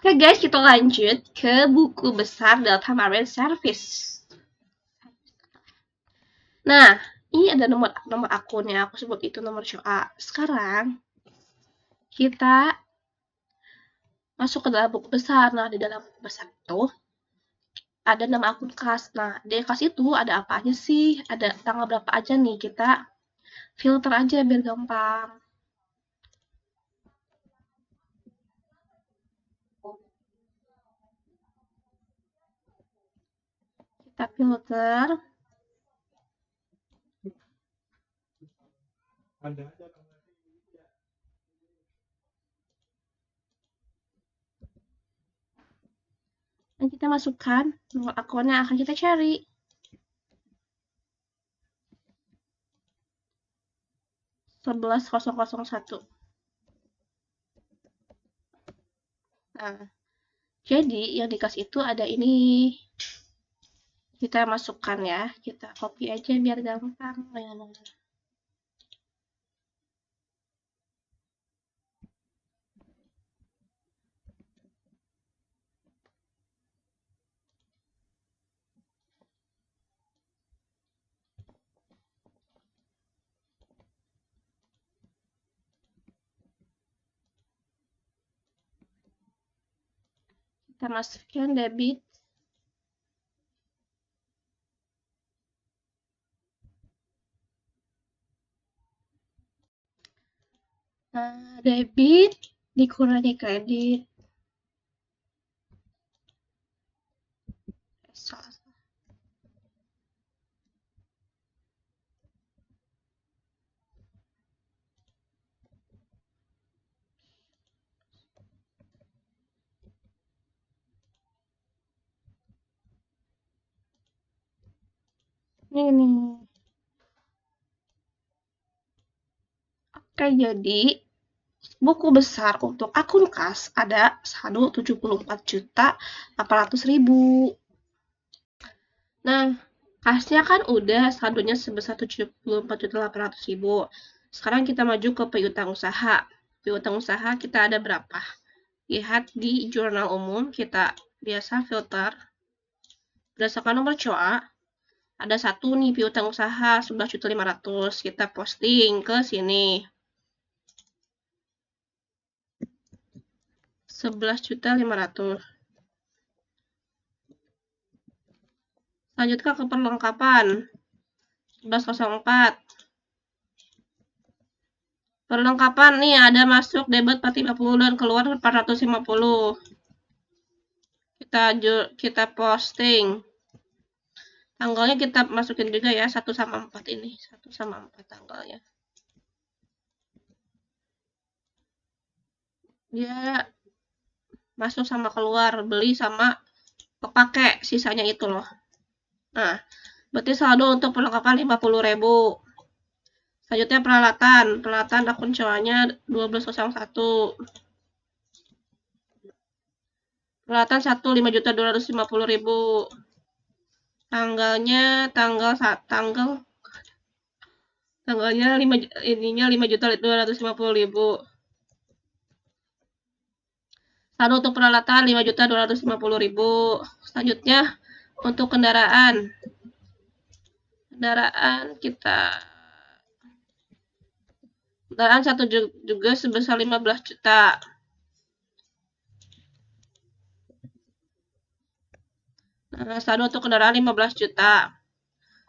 Oke guys, kita lanjut ke buku besar Delta Marine Service. Nah, ini ada nomor akunnya, aku sebut itu nomor COA. Sekarang kita masuk ke dalam buku besar. Nah, di dalam buku besar itu ada nama akun kas. Nah, di kas itu ada apa aja sih? Ada tanggal berapa aja nih? Kita filter aja biar gampang. Kita filter. Dan kita masukkan nomor akun yang akan kita cari. (11.001). Nah, jadi yang dikasih itu ada ini. Kita masukkan ya, kita copy aja biar gampang. Kita masukkan debit. Nah, debit dikurangi kredit. Ini. Oke, jadi buku besar untuk akun kas ada saldo 74.800.000. Nah, kasnya kan udah saldonya sebesar 74.800.000. Sekarang kita maju ke piutang usaha. Piutang usaha kita ada berapa? Lihat di jurnal umum, kita biasa filter berdasarkan nomor COA. Ada satu nih piutang usaha 11.500.000. Kita posting ke sini. 11.500.000. Lanjutkan ke perlengkapan. 11.04. Perlengkapan nih ada masuk debit 450 dan keluar 450. Kita posting. Tanggalnya kita masukin juga ya, 1/4 ini. 1/4 tanggalnya. Dia masuk sama keluar, beli sama kepake, sisanya itu loh. Nah, berarti saldo untuk perlengkapan 50.000. Selanjutnya peralatan akun COA-nya 12.01. Peralatan 1 5.250.000. Tanggalnya tanggalnya 5.250.000. Saldo untuk peralatan 5.250.000. Selanjutnya untuk kendaraan satu juga sebesar 15 juta. Nah, saldo untuk kendaraan 15 juta.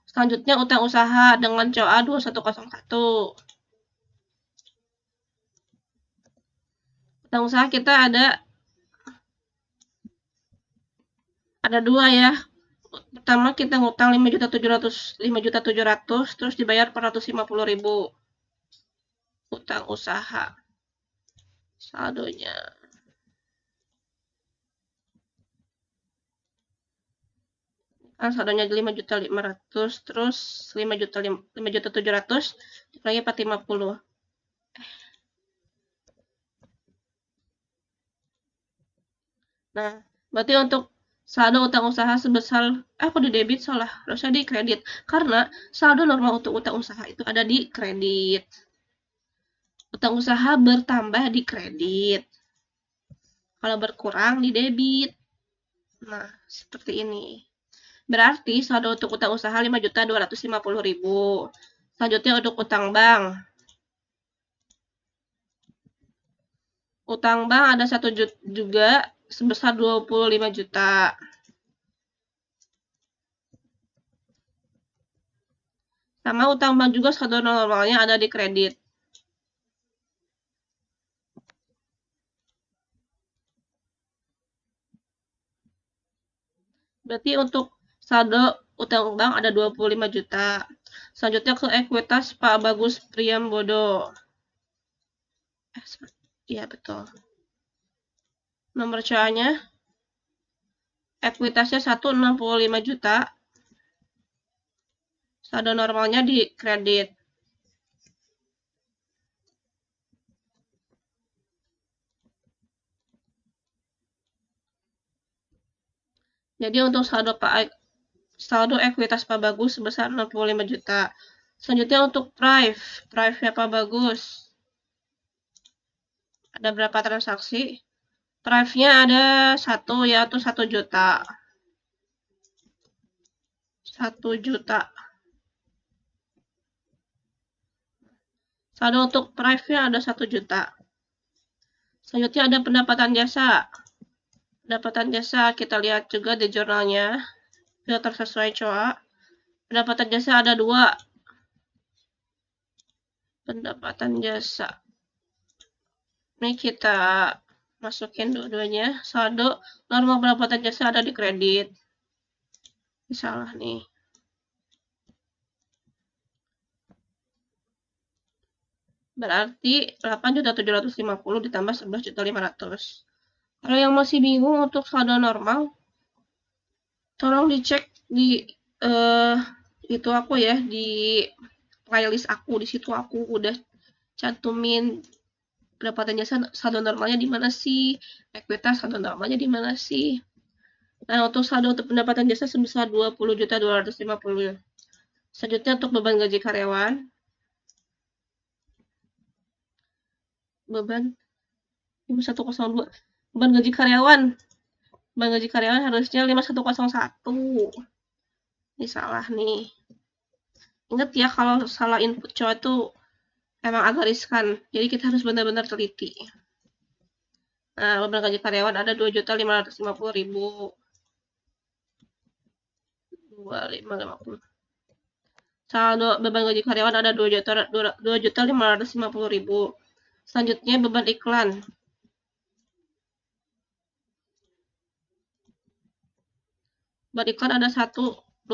Selanjutnya utang usaha dengan COA 2101. Utang usaha kita ada dua ya. Pertama kita ngutang 5.700.000 terus dibayar 450.000. Utang usaha. Saldonya. Saldonya 5.500.000 terus 5.700.000 lagi 450. Nah, berarti untuk saldo utang usaha sebesar aku di debit salah, harusnya di kredit. Karena saldo normal untuk utang usaha itu ada di kredit. Utang usaha bertambah di kredit. Kalau berkurang di debit. Nah, seperti ini. Berarti saldo untuk utang usaha 5.250.000. Selanjutnya untuk utang bank. Utang bank ada 1 juta juga sebesar 25 juta. Sama utang bank juga saldo normalnya ada di kredit. Berarti untuk saldo utang bank ada 25 juta. Selanjutnya ke ekuitas Pak Bagus Priambodo. Iya, betul. Nomor CA-nya ekuitasnya 165 juta. Saldo normalnya di kredit. Jadi untuk saldo ekuitas Pak Bagus sebesar 65 juta. Selanjutnya untuk Prive-nya Pak Bagus. Ada berapa transaksi? Prive-nya ada 1, yaitu 1 juta. 1 juta. Saldo untuk Prive-nya ada 1 juta. Selanjutnya ada pendapatan jasa. Pendapatan jasa kita lihat juga di jurnalnya. Filter sesuai COA. Pendapatan jasa ada 2. Pendapatan jasa. Ini kita masukin dua-duanya. Saldo normal pendapatan jasa ada di kredit. Ini salah nih. Berarti 8.750 ditambah 11.500. Kalau yang masih bingung untuk saldo normal, tolong dicek di itu aku ya, di playlist aku. Di situ aku udah cantumin pendapatan jasa saldo normalnya di mana sih, ekuitas saldo normalnya di mana sih. Nah, untuk saldo untuk pendapatan jasa sebesar 20.250. Selanjutnya untuk beban gaji karyawan. Beban 5102. Beban gaji karyawan. Beban gaji karyawan harusnya 5101. Ini salah nih. Ingat ya, kalau salah input COA itu emang agak riskan. Jadi kita harus benar-benar teliti. Nah, beban gaji karyawan ada 2.550.000. 2550. Saldo beban gaji karyawan ada 2.550.000. Selanjutnya beban iklan. Beban iklan ada 250.000.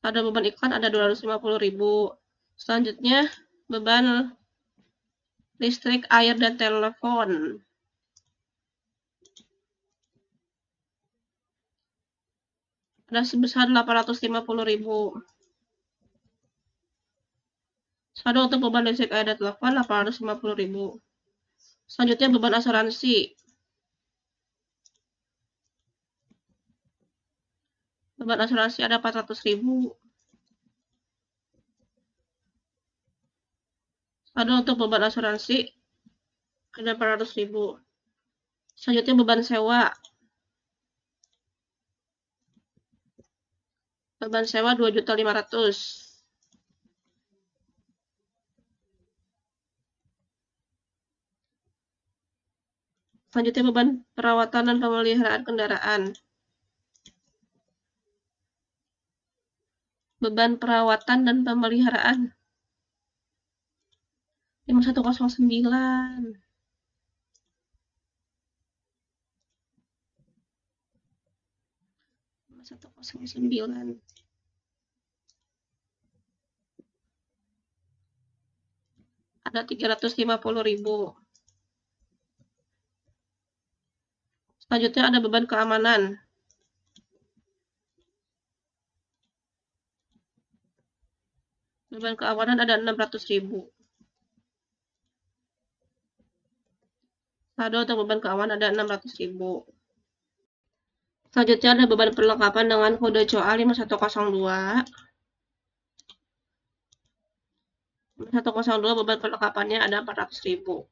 Ada beban iklan ada 250.000. Selanjutnya beban listrik, air, dan telepon. Ada sebesar 850.000. Saldo untuk beban listrik, air, dan telepon 850.000. Selanjutnya beban asuransi. Beban asuransi ada 400.000. Saldo untuk beban asuransi ada 400.000. Selanjutnya beban sewa. Beban sewa 2.500.000. Selanjutnya beban perawatan dan pemeliharaan kendaraan. Beban perawatan dan pemeliharaan 5109. Ada 350.000. Selanjutnya ada beban keamanan. Beban keamanan ada 600.000. Saldo untuk beban keamanan ada 600.000. Selanjutnya ada beban perlengkapan dengan kode COA 5102. 102 beban perlengkapannya ada 400.000.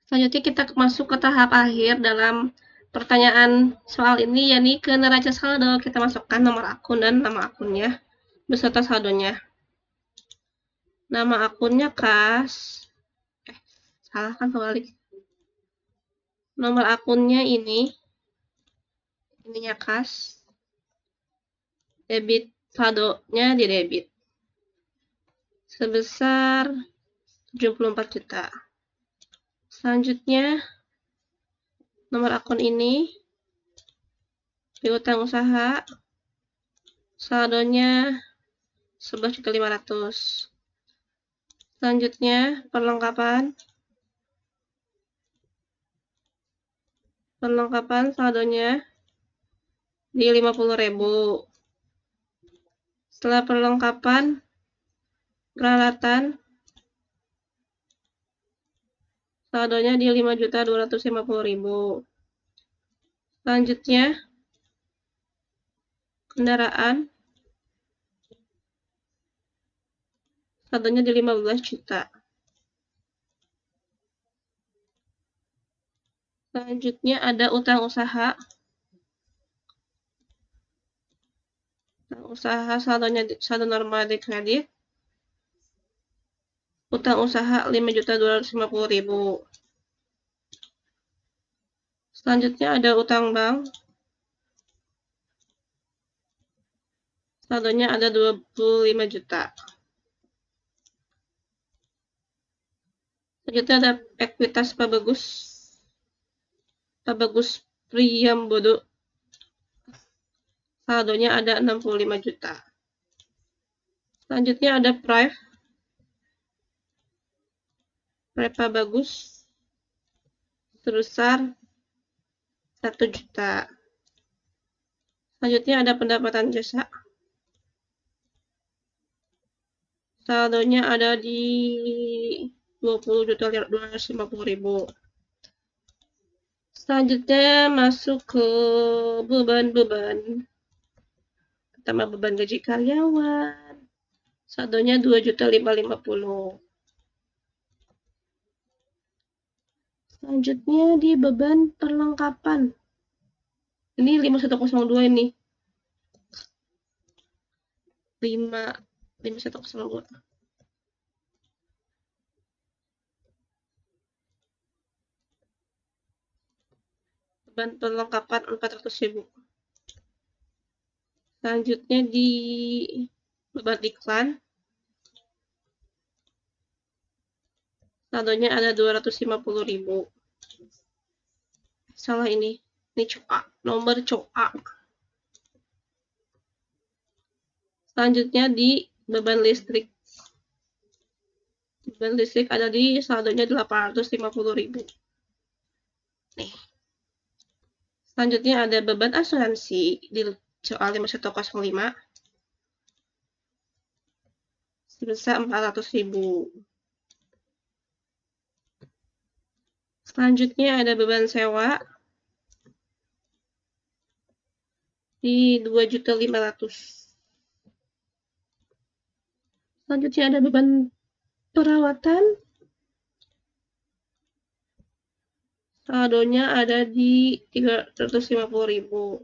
Selanjutnya kita masuk ke tahap akhir dalam pertanyaan soal ini, yakni ke neraca saldo. Kita masukkan nomor akun dan nama akunnya beserta saldonya. Nama akunnya kas. Salah kan kebalik. Nomor akunnya ininya kas. Debit saldonya di debit. Sebesar 74 juta. Selanjutnya, nomor akun ini piutang usaha, saldonya 11.500.000. Selanjutnya, perlengkapan saldonya di 50.000. Setelah perlengkapan peralatan, saldonya di 5.250.000. Selanjutnya, kendaraan, saldonya di 15 juta. Selanjutnya ada utang usaha. Saldo normal di kredit. Utang usaha 5.250.000. Selanjutnya ada utang bank. Saldonya ada 25 juta. Selanjutnya ada ekuitas Pak Bagus Priyambodo. Saldonya ada 65 juta. Selanjutnya ada Pak Bagus sebesar 1 juta. Selanjutnya ada pendapatan jasa. Saldonya ada di 20.250.000. Selanjutnya masuk ke beban. Pertama beban gaji karyawan. Saldonya 2.550.000. Selanjutnya di beban perlengkapan. Ini 5102 ini. 5102. Beban perlengkapan 400.000. Selanjutnya di beban iklan. Saldonya ada 250.000. Salah ini coak, nomor coak. Selanjutnya di beban listrik. Beban listrik ada di saldonya 850.000. Nih. Selanjutnya ada beban asuransi di soal 5105 sebesar 400.000. Selanjutnya ada beban sewa di 2.500.000. Selanjutnya ada beban perawatan. Saldonya ada di 350.000.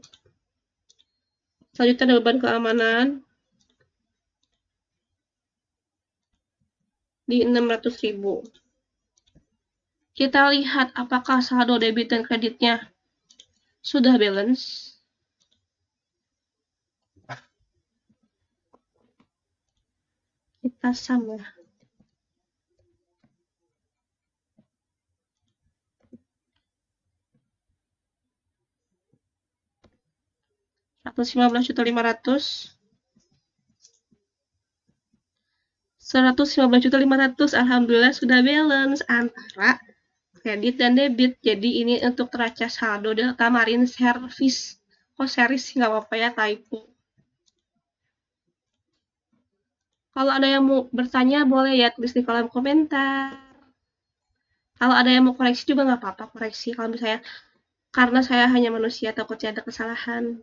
Selanjutnya ada beban keamanan di 600.000. Kita lihat apakah saldo debit dan kreditnya sudah balance. Kita sama. $115.500. Alhamdulillah sudah balance antara kredit dan debit. Jadi ini untuk neraca saldo Delta Marine Service. Kok series nggak apa-apa ya, typo. Kalau ada yang mau bertanya boleh ya tulis di kolom komentar. Kalau ada yang mau koreksi juga nggak apa-apa koreksi. Kalau misalnya karena saya hanya manusia takutnya ada kesalahan.